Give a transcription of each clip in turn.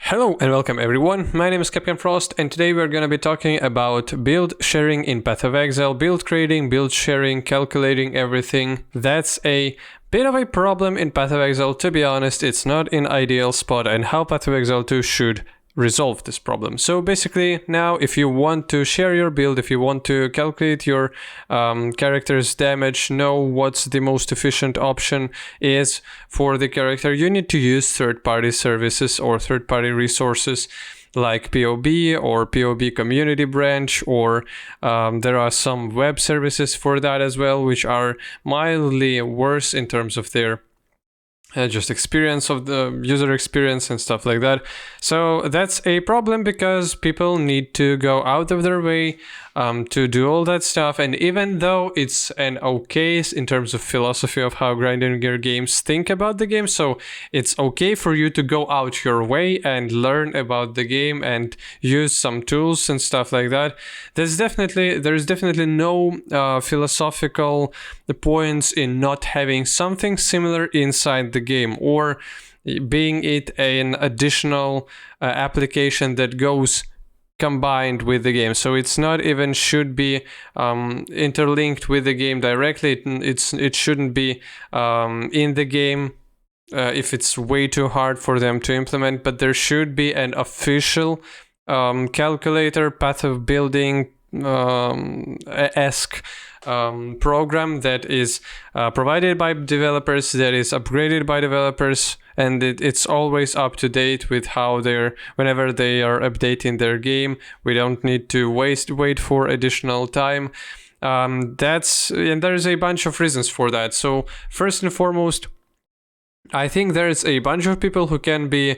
Hello and welcome everyone, my name is Captain Frost and today we're going to be talking about build sharing in Path of Exile, build creating, build sharing, calculating everything. That's a bit of a problem in Path of Exile, to be honest. It's not an ideal spot, and how Path of Exile 2 should resolve this problem. So basically now if you want to share your build, if you want to calculate your character's damage, know what's the most efficient option is for the character, you need to use third-party services or third-party resources like POB or POB community branch, or there are some web services for that as well, which are mildly worse in terms of their just experience of the user experience and stuff like that. So that's a problem because people need to go out of their way to do all that stuff. And even though it's an okay in terms of philosophy of how grinding gear games think about the game, so it's okay for you to go out your way and learn about the game and use some tools and stuff like that. There's definitely no philosophical points in not having something similar inside the game, or being it an additional application that goes combined with the game. So it's not even should be interlinked with the game directly. It shouldn't be in the game if it's way too hard for them to implement, but there should be an official calculator, path of building esque program that is provided by developers, that is upgraded by developers, and it's always up to date with how whenever they are updating their game. We don't need to wait for additional time. And there's a bunch of reasons for that. So first and foremost, I think there's a bunch of people who can be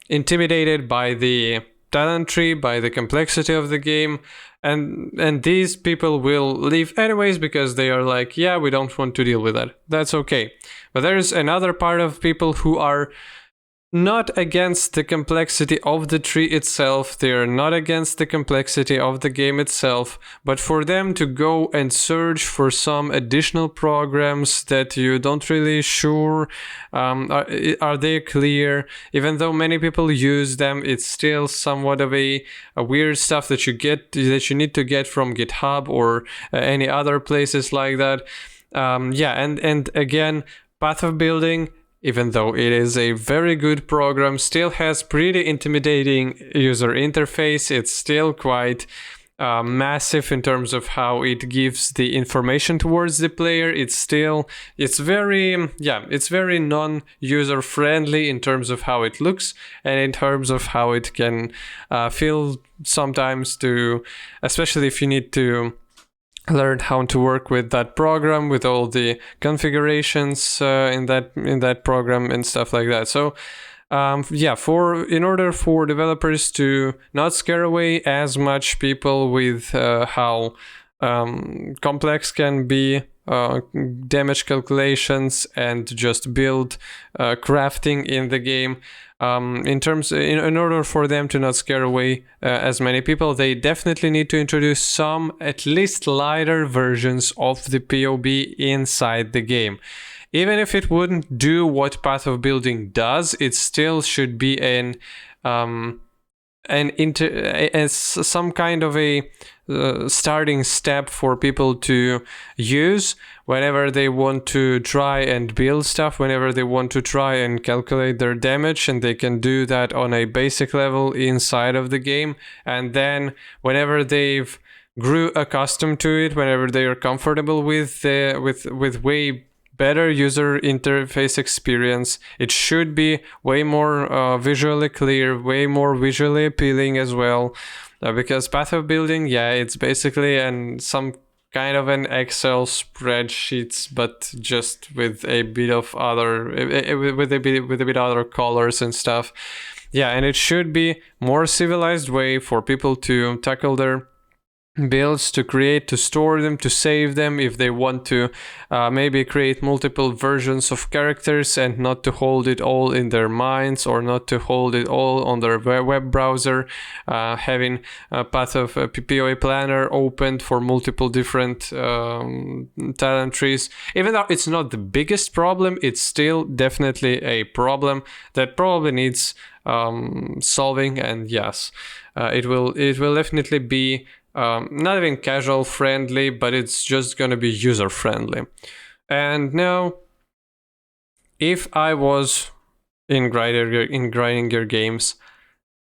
intimidated by the talent tree, by the complexity of the game, and these people will leave anyways because they are like, yeah, we don't want to deal with that. That's okay. But there's another part of people who are not against the complexity of the tree itself, they're not against the complexity of the game itself, but for them to go and search for some additional programs that you don't really sure are they clear, even though many people use them, it's still somewhat of a weird stuff that you need to get from GitHub or any other places like that. And again, path of building, even though it is a very good program, still has pretty intimidating user interface. It's still quite massive in terms of how it gives the information towards the player. It's very non-user friendly in terms of how it looks and in terms of how it can feel sometimes, especially if you need to learn how to work with that program, with all the configurations in that program and stuff like that. So in order for developers to not scare away as much people with how complex can be damage calculations and just build crafting in the game, in order for them to not scare away as many people, they definitely need to introduce some at least lighter versions of the POB inside the game. Even if it wouldn't do what path of building does, it still should be some kind of a starting step for people to use whenever they want to try and build stuff, whenever they want to try and calculate their damage, and they can do that on a basic level inside of the game. And then whenever they've grew accustomed to it, whenever they are comfortable with way better user interface experience, it should be way more visually clear, way more visually appealing as well. Because path of building, it's basically some kind of an Excel spreadsheets, but just with a bit of other other colors and stuff. And it should be more civilized way for people to tackle their builds to create, to store them, to save them, if they want to maybe create multiple versions of characters and not to hold it all in their minds, or not to hold it all on their web browser, having a path of a POA planner opened for multiple different talent trees. Even though it's not the biggest problem, it's still definitely a problem that probably needs solving. And yes, it will definitely be not even casual friendly, but it's just gonna be user friendly. And now, if I was in grinding your games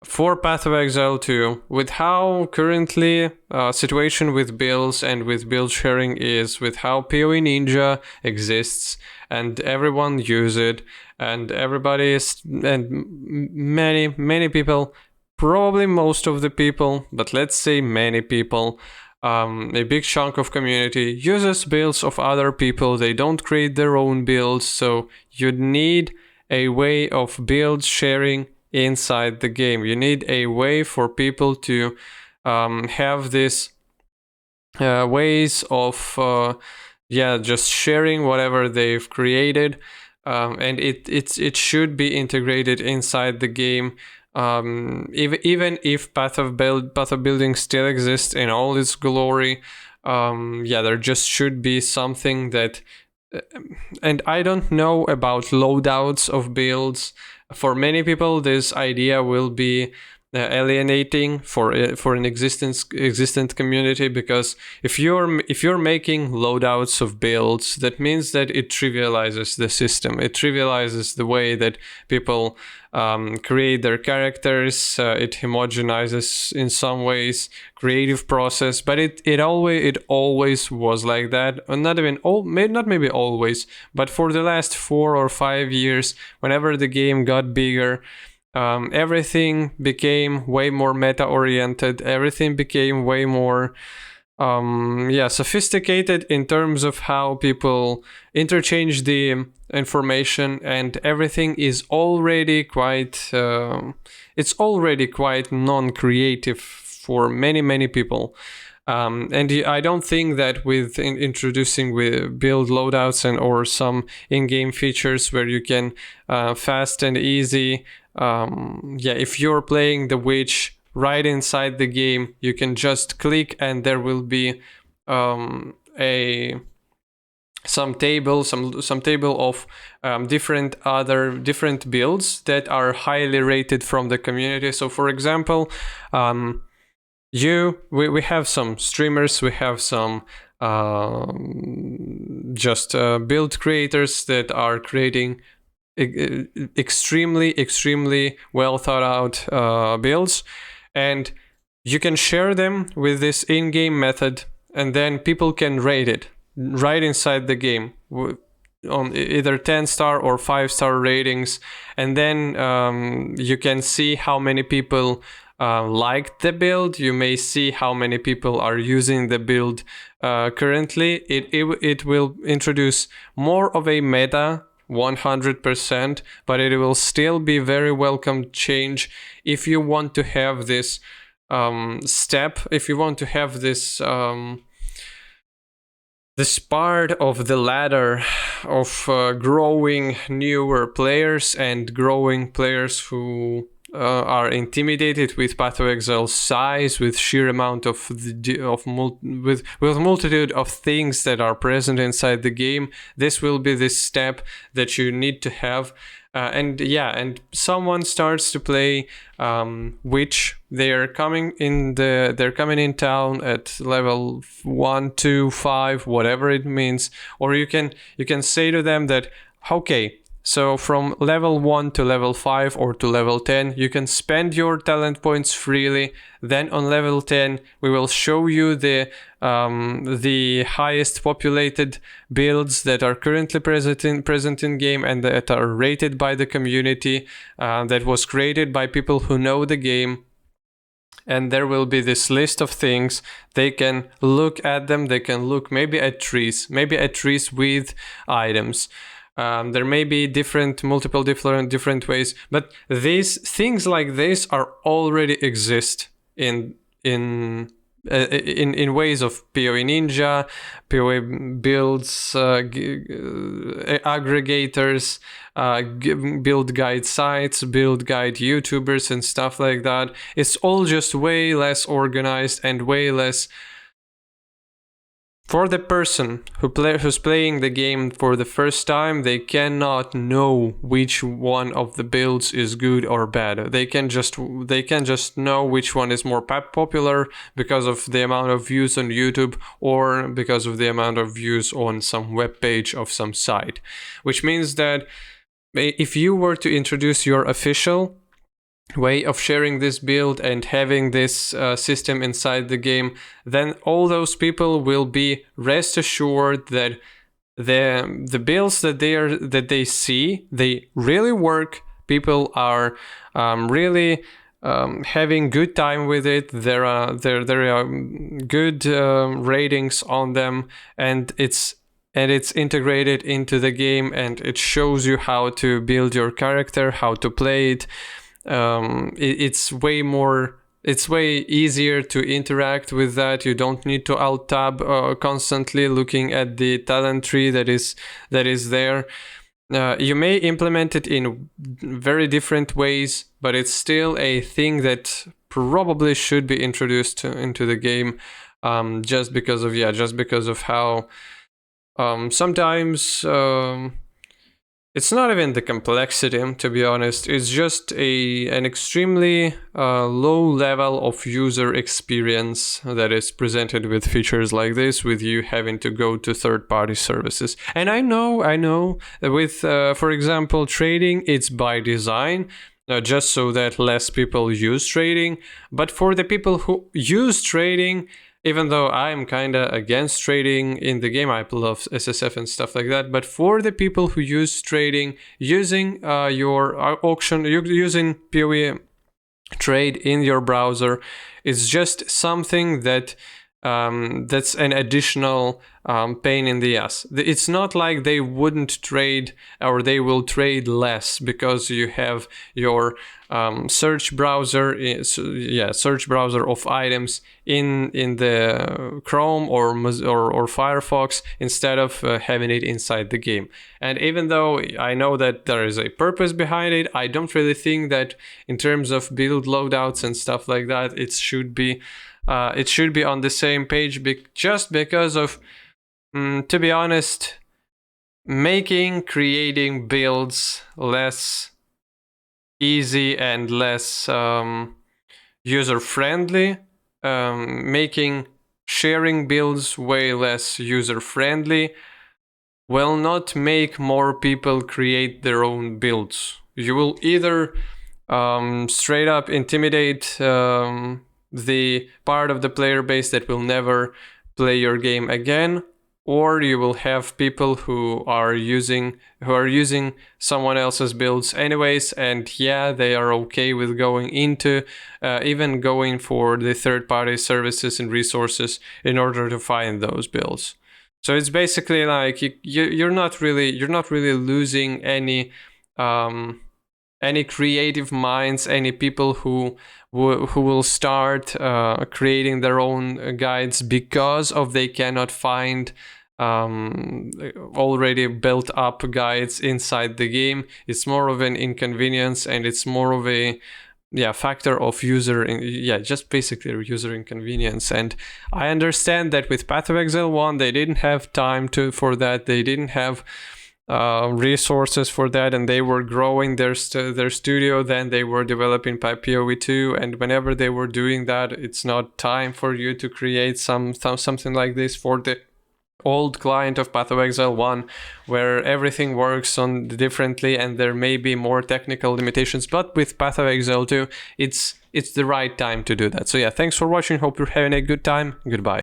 for Path of Exile 2, with how currently situation with builds and with build sharing is, with how PoE Ninja exists and everyone use it, and everybody is, and many people, probably most of the people, but let's say many people, a big chunk of community uses builds of other people. They don't create their own builds, so you need a way of build sharing inside the game. You need a way for people to have this ways of just sharing whatever they've created, and it should be integrated inside the game. Even if path of building still exists in all its glory, there just should be something that, and I don't know about loadouts of builds. For many people, this idea will be alienating for an existent community, because if you're making loadouts of builds, that means that it trivializes the system. It trivializes the way that people create their characters. It homogenizes in some ways creative process, but it always was like that. Not maybe always, but for the last 4 or 5 years, whenever the game got bigger, everything became way more meta-oriented. Everything became way more sophisticated in terms of how people interchange the information, and everything is already quite non-creative for many people. And I don't think that with introducing with build loadouts or some in-game features where you can fast and easy, if you're playing the witch right inside the game, you can just click and there will be some table of different builds that are highly rated from the community. So for example, we have some streamers, we have some build creators that are creating extremely well thought out builds, and you can share them with this in-game method, and then people can rate it right inside the game on either 10-star or 5-star ratings, and then you can see how many people liked the build. You may see how many people are using the build currently. It will introduce more of a meta 100%, but it will still be very welcome change if you want to have this step, if you want to have this this part of the ladder of growing newer players and growing players who are intimidated with Path of Exile's size, with sheer amount of with multitude of things that are present inside the game. This will be this step that you need to have. And someone starts to play Witch. They're coming in town at level 1, 2, 5, whatever it means. Or you can say to them that, okay, so from level 1 to level 5 or to level 10, you can spend your talent points freely. Then on level 10, we will show you the highest populated builds that are currently present in game and that are rated by the community, that was created by people who know the game. And there will be this list of things. They can look at them. They can look maybe at trees with items. There may be multiple different ways, but these things like this are already exist in in ways of PoE Ninja, PoE builds, aggregators, build guide sites, build guide YouTubers and stuff like that. It's all just way less organized and way less. For the person who's playing the game for the first time, they cannot know which one of the builds is good or bad. They can just know which one is more popular because of the amount of views on YouTube or because of the amount of views on some web page of some site. Which means that if you were to introduce your official way of sharing this build and having this system inside the game, then all those people will be rest assured that the builds that they see, they really work. People are really having good time with it. There are good ratings on them, and it's integrated into the game, and it shows you how to build your character, how to play it. It's way easier to interact with that. You don't need to alt tab constantly looking at the talent tree that is there. You may implement it in very different ways, but it's still a thing that probably should be introduced into the game, just because of how sometimes it's not even the complexity, to be honest. It's just an extremely low level of user experience that is presented with features like this, with you having to go to third-party services. And I know that with, for example, trading, it's by design, just so that less people use trading. But for the people who use trading, even though I'm kind of against trading in the game, I love SSF and stuff like that. But for the people who use trading, using your auction, using PoE trade in your browser is just something that that's an additional pain in the ass. It's not like they wouldn't trade or they will trade less because you have your search browser of items in the Chrome or Firefox instead of having it inside the game. And even though I know that there is a purpose behind it, I don't really think that in terms of build loadouts and stuff like that, it should be on the same page, just because of, to be honest, creating builds less easy and less user-friendly, making sharing builds way less user-friendly will not make more people create their own builds. You will either straight up intimidate the part of the player base that will never play your game again, or you will have people who are using someone else's builds anyways, and they are okay with going into even going for the third-party services and resources in order to find those builds. So it's basically like you're not really losing any creative minds, any people who will start creating their own guides because they cannot find already built up guides inside the game. It's more of an inconvenience, and it's more of a factor of just basically user inconvenience. And I understand that with Path of Exile 1 they didn't have time for that. They didn't have resources for that, and they were growing their studio. Then they were developing PoE 2, and whenever they were doing that, it's not time for you to create something like this for the old client of Path of Exile 1, where everything works on differently and there may be more technical limitations. But with Path of Exile 2, it's the right time to do that. So thanks for watching. Hope you're having a good time. Goodbye.